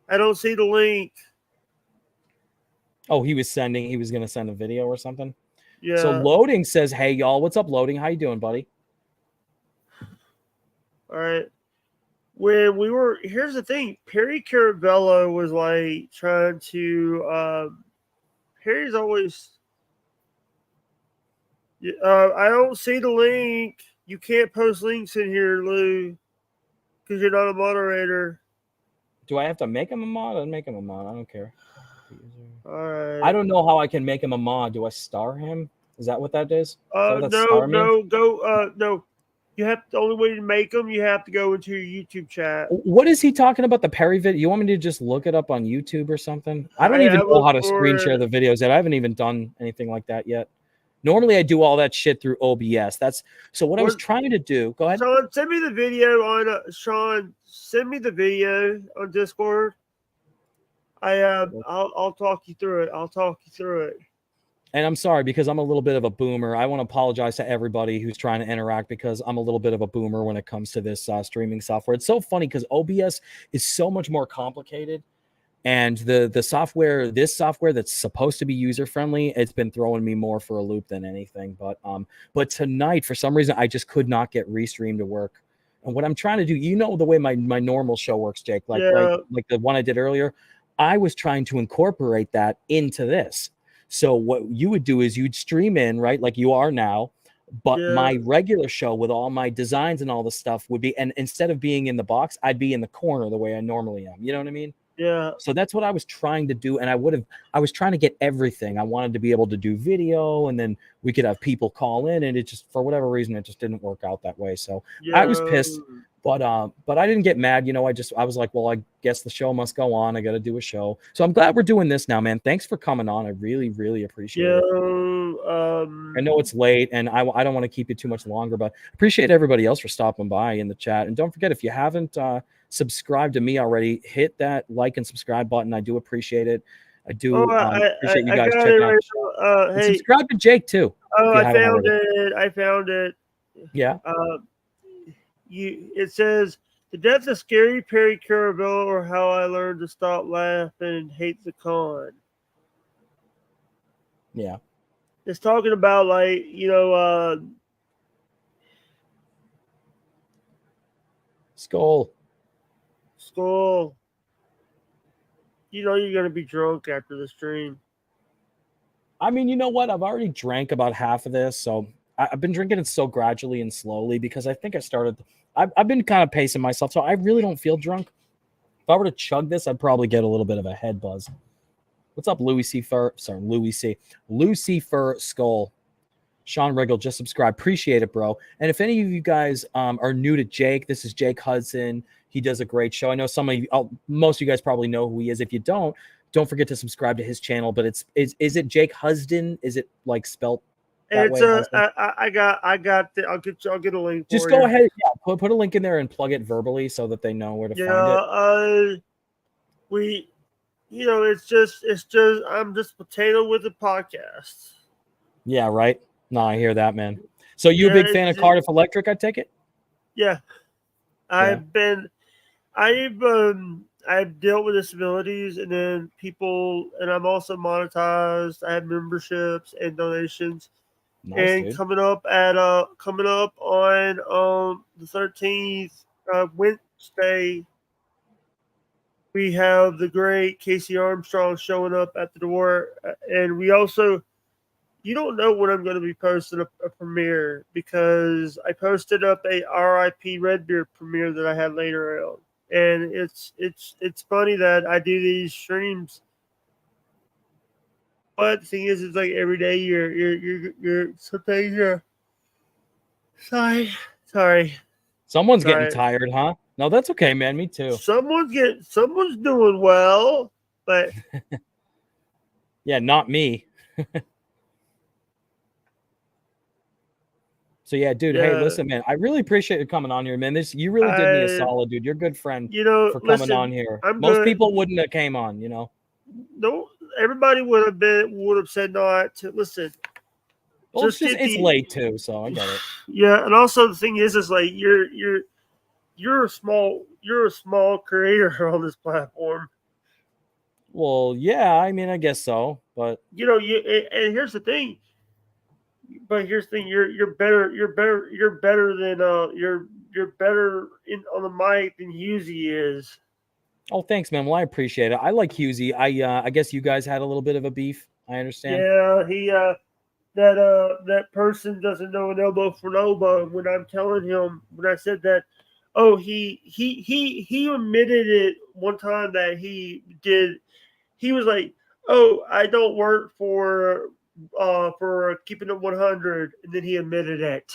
I don't see the link. Oh, he was going to send a video or something. Yeah. So Loading says, "Hey y'all, what's up, Loading? How you doing, buddy?" All right. Here's the thing. Perry Caravello was like trying to. Perry's always. I don't see the link. You can't post links in here, Lou, because you're not a moderator. Do I have to make him a mod? I'll make him a mod. I don't care. All right. I don't know how I can make him a mod. Do I star him? Is that what that is? No. You have the only way to make them. You have to go into your YouTube chat. What is he talking about? The Perry video? You want me to just look it up on YouTube or something? I don't even know how to screen share the videos yet. I haven't even done anything like that yet. Normally I do all that shit through OBS. That's so what I was trying to do. Go ahead. Sean, send me the video on Sean. Send me the video on Discord. I'll talk you through it. I'll talk you through it. And I'm sorry because I'm a little bit of a boomer. I want to apologize to everybody who's trying to interact because I'm a little bit of a boomer when it comes to this streaming software. It's so funny because OBS is so much more complicated. And the software, this software that's supposed to be user friendly, it's been throwing me more for a loop than anything. But tonight, for some reason, I just could not get Restream to work. And what I'm trying to do, you know, the way my normal show works, Jake, like the one I did earlier, I was trying to incorporate that into this. So what you would do is you'd stream in, right, like you are now, but my regular show with all my designs and all the stuff would be, and instead of being in the box, I'd be in the corner the way I normally am. You know what I mean? Yeah. So that's what I was trying to do. And I was trying to get everything. I wanted to be able to do video and then we could have people call in, and it just, for whatever reason, it just didn't work out that way. So I was pissed, but I didn't get mad. You know, I was like, well, I guess the show must go on. I got to do a show. So I'm glad we're doing this now, man. Thanks for coming on. I really, really appreciate it. I know it's late and I don't want to keep you too much longer, but appreciate everybody else for stopping by in the chat. And don't forget, if you haven't, subscribe to me already, hit that like and subscribe button. I do appreciate it. I do appreciate you guys checking out. Hey, subscribe to Jake too. I found it. I found it. Yeah. It says the death of Scary Perry Caravello, or how I learned to stop laughing and hate the con. Yeah. It's talking about, like, you know, Skull. You know you're gonna be drunk after the stream. I mean, you know what? I've already drank about half of this, so I've been drinking it so gradually and slowly because I think I've been kind of pacing myself, so I really don't feel drunk. If I were to chug this, I'd probably get a little bit of a head buzz. What's up, Lucifer Skull? Sean Riggle just subscribed. Appreciate it, bro. And if any of you guys are new to Jake, this is Jake Hudson. He does a great show. I know some of you, most of you guys probably know who he is. If you don't forget to subscribe to his channel. But is it Jake Husden? Is it like spelt that way? I got I'll get a link. Just go ahead. Yeah, put a link in there and plug it verbally so that they know where to find it. It's just I'm just potato with a podcast. Yeah, right. No, I hear that, man. So you a big fan of Cardiff Electric, I take it? Yeah. I've dealt with disabilities, and then people, and I'm also monetized. I have memberships and donations. Nice, and dude. coming up on the 13th, Wednesday, we have the great Casey Armstrong showing up at the door, and we also. You don't know when I'm going to be posting a premiere, because I posted up a RIP Redbeard premiere that I had later on, and it's funny that I do these streams, but the thing is, it's like every day you're sometimes you're sorry. Someone's getting tired, huh? No, that's okay, man. Me too. Someone's doing well, but yeah, not me. So yeah, dude. Hey, listen, man. I really appreciate you coming on here, man. You really did me a solid, dude. You're a good friend. For coming on here. Most people wouldn't have came on. You know. No, everybody would have said not to listen. Well, it's late too, so I get it. Yeah, and also the thing is like you're a small creator on this platform. Well, yeah, I mean, I guess so, but and here's the thing. But here's the thing: you're better than you're better on the mic than Husey is. Oh, thanks, man. Well, I appreciate it. I like Husey. I guess you guys had a little bit of a beef. I understand. Yeah, he that person doesn't know an elbow from an elbow. When I'm telling him, when I said that, he admitted it one time that he did. He was like, "Oh, I don't work for keeping it 100," and then he admitted it.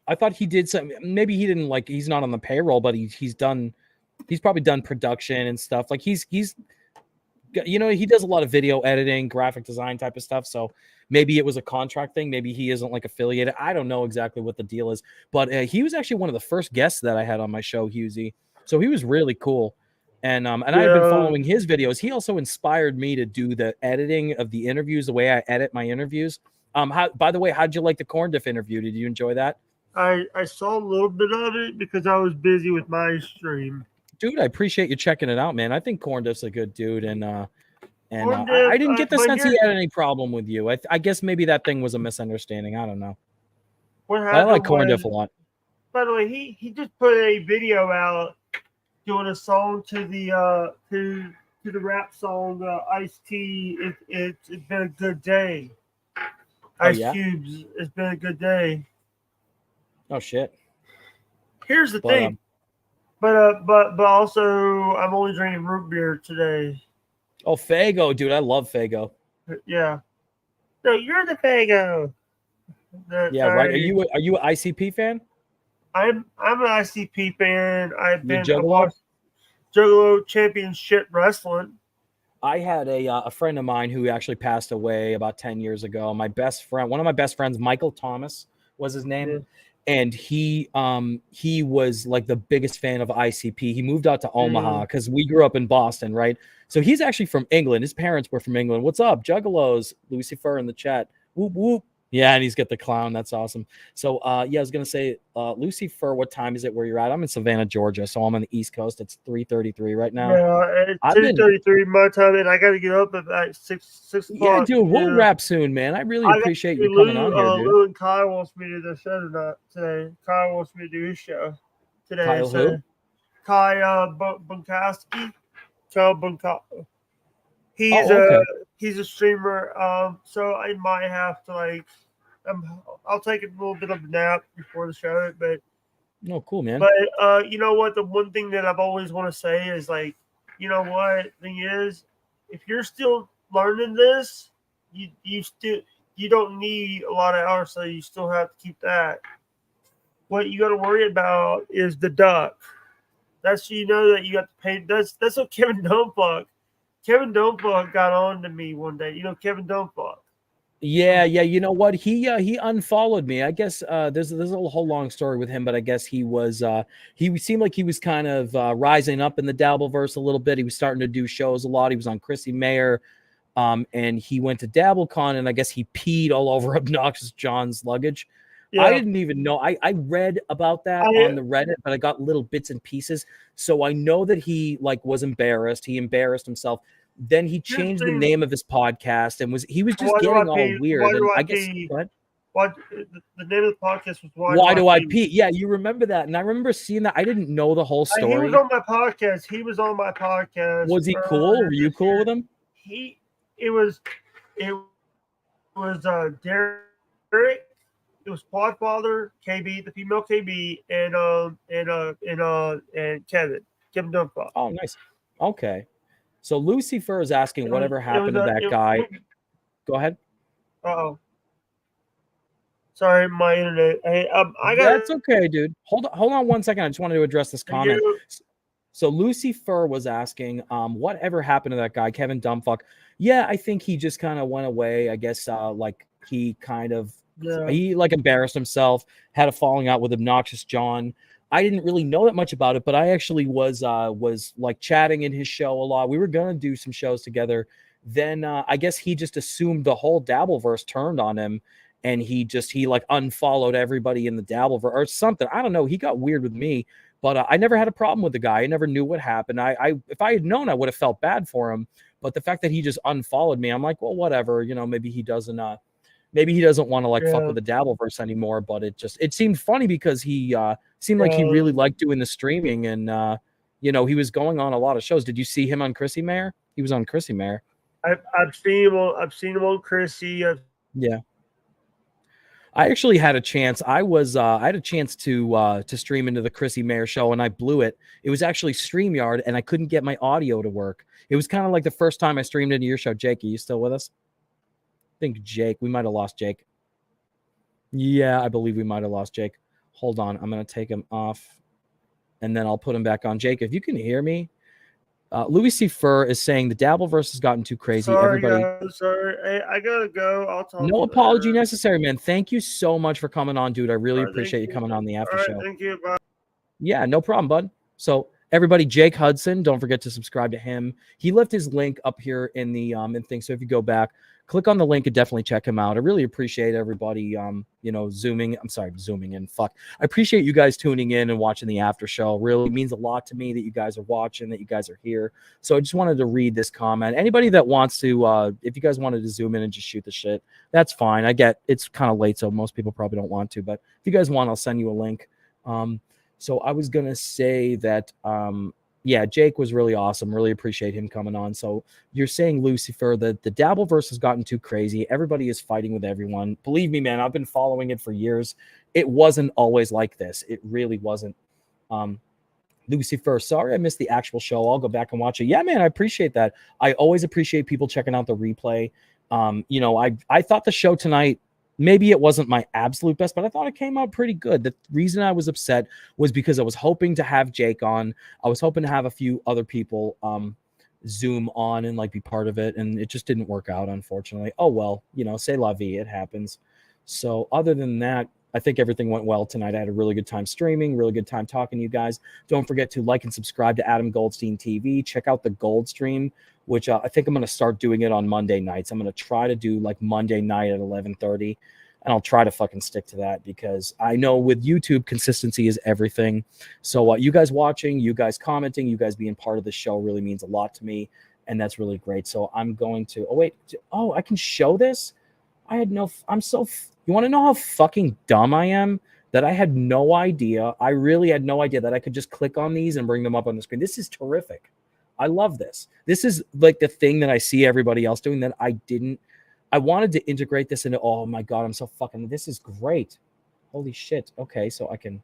I thought he did something. Maybe he didn't, like, he's not on the payroll, but he's probably done production and stuff. Like he's You know, he does a lot of video editing, graphic design type of stuff. So maybe it was a contract thing. Maybe he isn't like affiliated. I don't know exactly what the deal is. But he was actually one of the first guests that I had on my show, Husey. So he was really cool. And I had been following his videos. He also inspired me to do the editing of the interviews, the way I edit my interviews. By the way, how'd you like the corn diff interview? Did you enjoy that? I saw a little bit of it because I was busy with my stream. Dude, I appreciate you checking it out, man. I think Corn Diff's a good dude, and I didn't get the sense he had any problem with you. I guess maybe that thing was a misunderstanding. I don't know. What But I like happened Corn was, Diff a lot. by the way, he just put a video out doing a song to the rap song Ice-T. It's been a good day. Ice Cube's It's been a good day. Oh shit. Here's the thing. But also I'm only drinking root beer today. Oh, Fago, dude, I love Fago. Yeah. No, you're the Fago. Yeah, right. Are you an ICP fan? I'm an ICP fan. I've watched Juggalo Championship Wrestling. I had a friend of mine who actually passed away about 10 years ago. My best friend, one of my best friends, Michael Thomas was his name. Yeah. And he was like the biggest fan of ICP. He moved out to Omaha because we grew up in Boston, right? So he's actually from England. His parents were from England. What's up, Juggalos? Lucifer in the chat. Whoop whoop. Yeah, and he's got the clown. That's awesome. So yeah, I was gonna say, Lucifer, what time is it where you're at? I'm in Savannah, Georgia, so I'm on the East Coast. It's 3:33 right now. Yeah, it's 2:33 my time, and I got to get up at 6 o'clock. Yeah, dude, we'll wrap soon, man. I really appreciate you coming on here, dude. Lou and Kyle wants me to do the show tonight. Today, Kyle wants me to do his show today. Kyle who? Kyle Bunkowski. Kyle Bunkowski. He's a streamer. So I might have to I'll take a little bit of a nap before the show, but. No, cool, man. But you know what? The one thing that I've always want to say is you know what? Thing is, if you're still learning this, you don't need a lot of hours, so you still have to keep that. What you got to worry about is the duck. That's that you got to pay. That's what Kevin Dumpfuck. Kevin Dumpfuck got on to me one day. You know Kevin Dumpfuck. Yeah. You know what? He unfollowed me. I guess there's a whole long story with him, but I guess he seemed like he was kind of rising up in the Dabbleverse a little bit. He was starting to do shows a lot. He was on Chrissy Mayer, and he went to DabbleCon, and I guess he peed all over Obnoxious John's luggage. Yeah. I didn't even know. I read about that on the Reddit, but I got little bits and pieces. So I know that he was embarrassed. He embarrassed himself. Then he changed the name of his podcast and he was just getting all weird. And I guess what the name of the podcast was Why Do I Pee? Yeah, you remember that. And I remember seeing that. I didn't know the whole story. He was on my podcast. Was he cool? Were you cool with him? It was Derek. It was Podfather, KB, the female KB, and Kevin Dumpfuck. Oh, nice. Okay. So Lucifer is asking whatever happened to that guy. Go ahead. Uh-oh. Sorry, my internet. Hey, That's okay, dude. Hold on 1 second. I just wanted to address this comment. So Lucifer was asking, whatever happened to that guy, Kevin Dumpfuck? Yeah, I think he just kind of went away. I guess he kind of he embarrassed himself, had a falling out with Obnoxious John. I didn't really know that much about it, but I actually was chatting in his show a lot. We were gonna do some shows together. Then I guess he just assumed the whole Dabbleverse turned on him, and he unfollowed everybody in the Dabbleverse or something. I don't know. He got weird with me, but I never had a problem with the guy. I never knew what happened. If I had known, I would have felt bad for him. But the fact that he just unfollowed me, I'm like, well, whatever. Maybe he doesn't. Maybe he doesn't want to fuck with the Dabbleverse anymore, but it seemed funny because he seemed like he really liked doing the streaming, and he was going on a lot of shows. Did you see him on Chrissy Mayer? He was on Chrissy Mayer. I've seen him on Chrissy. Yeah. I actually had a chance. I had a chance to stream into the Chrissy Mayer show, and I blew it. It was actually StreamYard, and I couldn't get my audio to work. It was kind of like the first time I streamed into your show. Jake, are you still with us? I think Jake. We might have lost Jake. Yeah, I believe we might have lost Jake. Hold on. I'm going to take him off, and then I'll put him back on. Jake, if you can hear me, Louis C. Fur is saying the Dabbleverse has gotten too crazy. Sorry, Everybody, guys. Sorry. Hey, I gotta go. I'll talk to no you apology later. necessary, man. Thank you so much for coming on, dude. I really All right, appreciate you thank coming on the after All right, show. thank you. Bye. Yeah, no problem, bud. So everybody, Jake Hudson, don't forget to subscribe to him. He left his link up here in the thing. So if you go back, click on the link and definitely check him out. I really appreciate everybody zooming in. Fuck. I appreciate you guys tuning in and watching the after show. Really means a lot to me that you guys are watching, that you guys are here. So I just wanted to read this comment. Anybody that wants to if you guys wanted to zoom in and just shoot the shit, that's fine. I get it's kind of late, so most people probably don't want to, but if you guys want, I'll send you a link. So I was going to say that, yeah, Jake was really awesome. Really appreciate him coming on. So you're saying, Lucifer, that the Dabbleverse has gotten too crazy. Everybody is fighting with everyone. Believe me, man, I've been following it for years. It wasn't always like this. It really wasn't. Lucifer, sorry I missed the actual show. I'll go back and watch it. Yeah, man, I appreciate that. I always appreciate people checking out the replay. I thought the show tonight, maybe it wasn't my absolute best, but I thought it came out pretty good. The reason I was upset was because I was hoping to have Jake on. I was hoping to have a few other people Zoom on and like be part of it, and it just didn't work out, unfortunately. Oh well, c'est la vie, it happens. So other than that, I think everything went well tonight. I had a really good time streaming, really good time talking to you guys. Don't forget to like and subscribe to Adam Goldstein TV. Check out the GoldStream, which I think I'm going to start doing it on Monday nights. I'm going to try to do like Monday night at 11:30, and I'll try to fucking stick to that because I know with YouTube, consistency is everything. So you guys watching, you guys commenting, you guys being part of the show really means a lot to me, and that's really great. So I'm going to, I can show this? You want to know how fucking dumb I am? That I had no idea. I really had no idea that I could just click on these and bring them up on the screen. This is terrific. I love this. This is like the thing that I see everybody else doing that I didn't. I wanted to integrate this into, oh my God, this is great. Holy shit. Okay, so I can,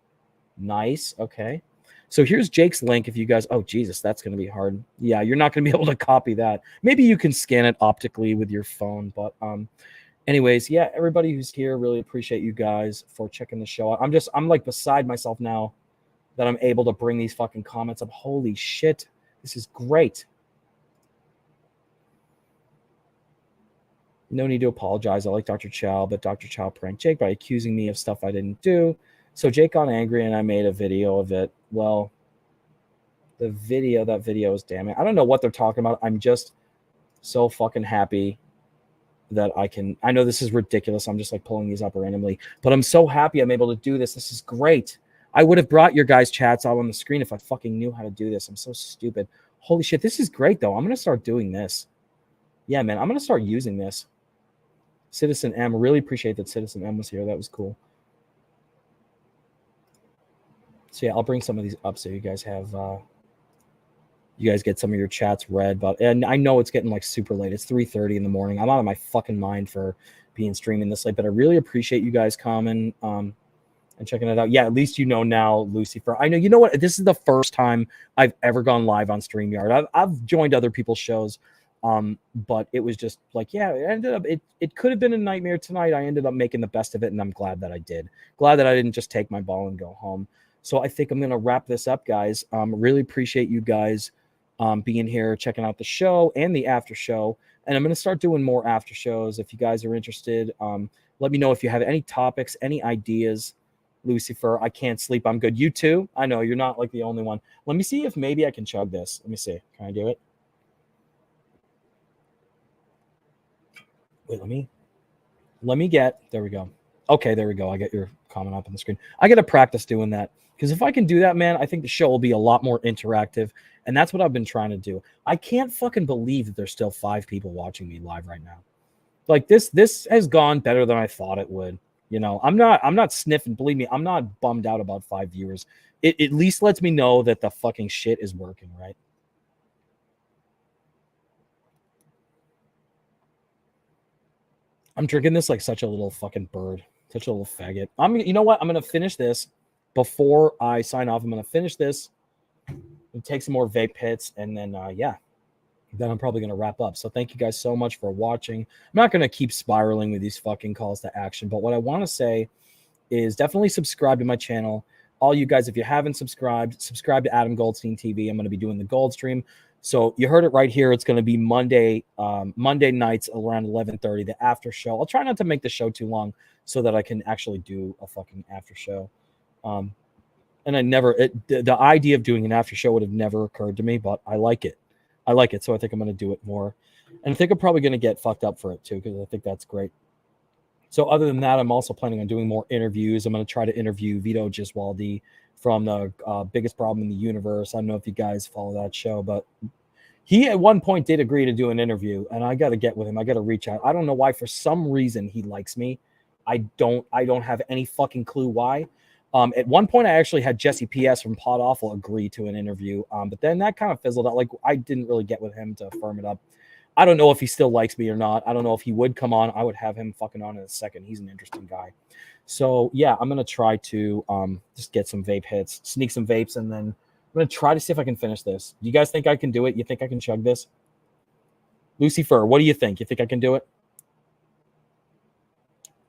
nice. Okay. So here's Jake's link. If you guys, oh Jesus, that's going to be hard. Yeah, you're not going to be able to copy that. Maybe you can scan it optically with your phone, but anyways, yeah, everybody who's here, really appreciate you guys for checking the show out. I'm like beside myself now that I'm able to bring these fucking comments up. Holy shit. This is great. No need to apologize. I like Dr. Chow, but Dr. Chow pranked Jake by accusing me of stuff I didn't do. So Jake got angry and I made a video of it. Well, that video is damn it. I don't know what they're talking about. I'm just so fucking happy that I know this is ridiculous. I'm just like pulling these up randomly, but I'm so happy I'm able to do this. This is great. I would have brought your guys' chats out on the screen if I fucking knew how to do this. I'm so stupid. Holy shit. This is great though. I'm going to start doing this. Yeah, man, I'm going to start using this. Citizen M, really appreciate that Citizen M was here. That was cool. So yeah, I'll bring some of these up so you guys have, you guys get some of your chats read, and I know it's getting like super late. It's 3:30 in the morning. I'm out of my fucking mind for being streaming this late, but I really appreciate you guys coming and checking it out. Yeah, at least you know now, Lucifer. I know, you know what? This is the first time I've ever gone live on StreamYard. I've joined other people's shows, but it was just like, yeah, it ended up, it could have been a nightmare tonight. I ended up making the best of it, and I'm glad that I did. Glad that I didn't just take my ball and go home. So I think I'm going to wrap this up, guys. Really appreciate you guys being here, checking out the show and the after show. And I'm going to start doing more after shows. If you guys are interested, let me know if you have any topics, any ideas. Lucifer, I can't sleep. I'm good. You too? I know you're not like the only one. Let me see if maybe I can chug this. Let me see. Can I do it? Wait, let me get, there we go. Okay, there we go. I get your comment up on the screen. I got to practice doing that because if I can do that, man, I think the show will be a lot more interactive. And that's what I've been trying to do. I can't fucking believe that there's still 5 people watching me live right now. Like this has gone better than I thought it would. You know, I'm not sniffing. Believe me, I'm not bummed out about 5 viewers. It at least lets me know that the fucking shit is working, right? I'm drinking this like such a little fucking bird, such a little faggot. You know what? I'm gonna finish this before I sign off. I'm gonna finish this and take some more vape hits, and then then I'm probably gonna wrap up. So thank you guys so much for watching. I'm not gonna keep spiraling with these fucking calls to action, but what I want to say is definitely subscribe to my channel. All you guys, if you haven't subscribed, subscribe to Adam Goldstein TV. I'm going to be doing the Gold Stream. So you heard it right here. It's going to be Monday nights around 11:30, the after show. I'll try not to make the show too long so that I can actually do a fucking after show. And the idea of doing an after show would have never occurred to me, but I like it. So I think I'm going to do it more. And I think I'm probably going to get fucked up for it too, because I think that's great. So other than that, I'm also planning on doing more interviews. I'm going to try to interview Vito Giswaldi from the Biggest Problem in the Universe. I don't know if you guys follow that show, but he at one point did agree to do an interview, and I got to get with him. I got to reach out. I don't know why. For some reason, he likes me. I don't have any fucking clue why. At one point, I actually had Jesse PS from Pod Awful agree to an interview, but then that kind of fizzled out. Like, I didn't really get with him to firm it up. I don't know if he still likes me or not. I don't know if he would come on. I would have him fucking on in a second. He's an interesting guy. So, yeah, I'm going to try to just get some vape hits, sneak some vapes, and then I'm going to try to see if I can finish this. Do you guys think I can do it? You think I can chug this? Lucifer, what do you think? You think I can do it?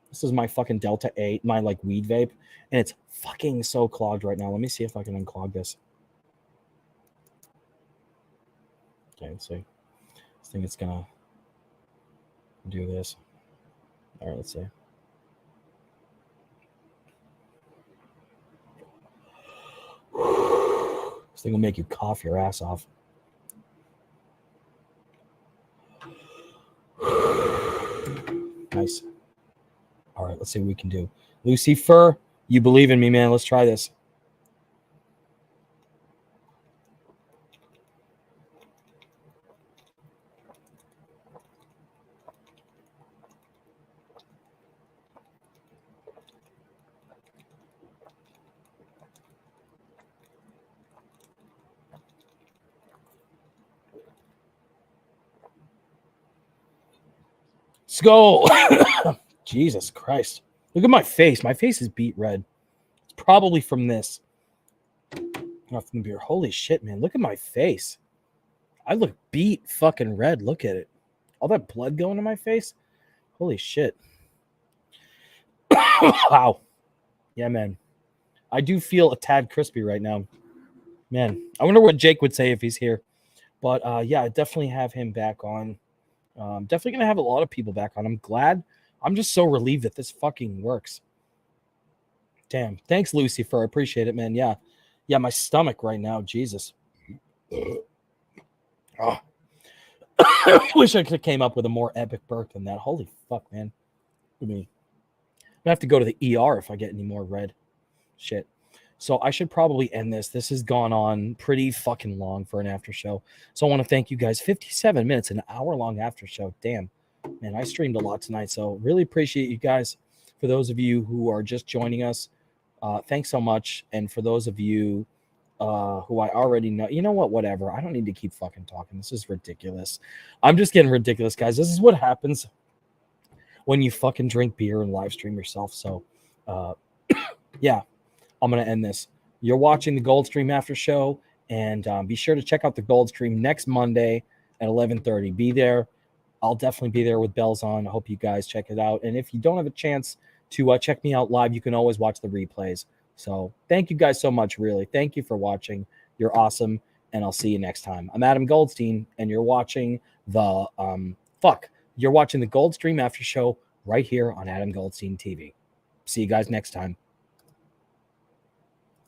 This is my fucking Delta 8, my like weed vape, and it's fucking so clogged right now. Let me see if I can unclog this. Okay, let's see. I think it's gonna do this. All right, let's see. This thing will make you cough your ass off. Nice. All right, let's see what we can do. Lucifer, you believe in me, man. Let's try this. Let's go. Jesus Christ. Look at my face. My face is beet red. It's probably from this. Not from the beer. Holy shit, man. Look at my face. I look beet fucking red. Look at it. All that blood going to my face. Holy shit. Wow. Yeah, man. I do feel a tad crispy right now. Man, I wonder what Jake would say if he's here. But yeah, I definitely have him back on. Definitely going to have a lot of people back on. I'm glad. I'm just so relieved that this fucking works. Damn. Thanks, Lucifer. I appreciate it, man. Yeah. Yeah, my stomach right now. Jesus. Oh. Wish I could have came up with a more epic burp than that. Holy fuck, man. I mean, I'm going to have to go to the ER if I get any more red shit. So I should probably end this. This has gone on pretty fucking long for an after show. So I want to thank you guys. 57 minutes, an hour-long after show. Damn. Man, I streamed a lot tonight, so really appreciate you guys. For those of you who are just joining us, thanks so much. And for those of you who I already know, you know what, whatever. I don't need to keep fucking talking. This is ridiculous. I'm just getting ridiculous, guys. This is what happens when you fucking drink beer and live stream yourself. So, yeah, I'm going to end this. You're watching the GoldStream After Show, and be sure to check out the GoldStream next Monday at 11:30. Be there. I'll definitely be there with bells on. I hope you guys check it out. And if you don't have a chance to check me out live, you can always watch the replays. So thank you guys so much, really. Thank you for watching. You're awesome, and I'll see you next time. I'm Adam Goldstein, and you're watching the You're watching the GoldStream After Show right here on Adam Goldstein TV. See you guys next time.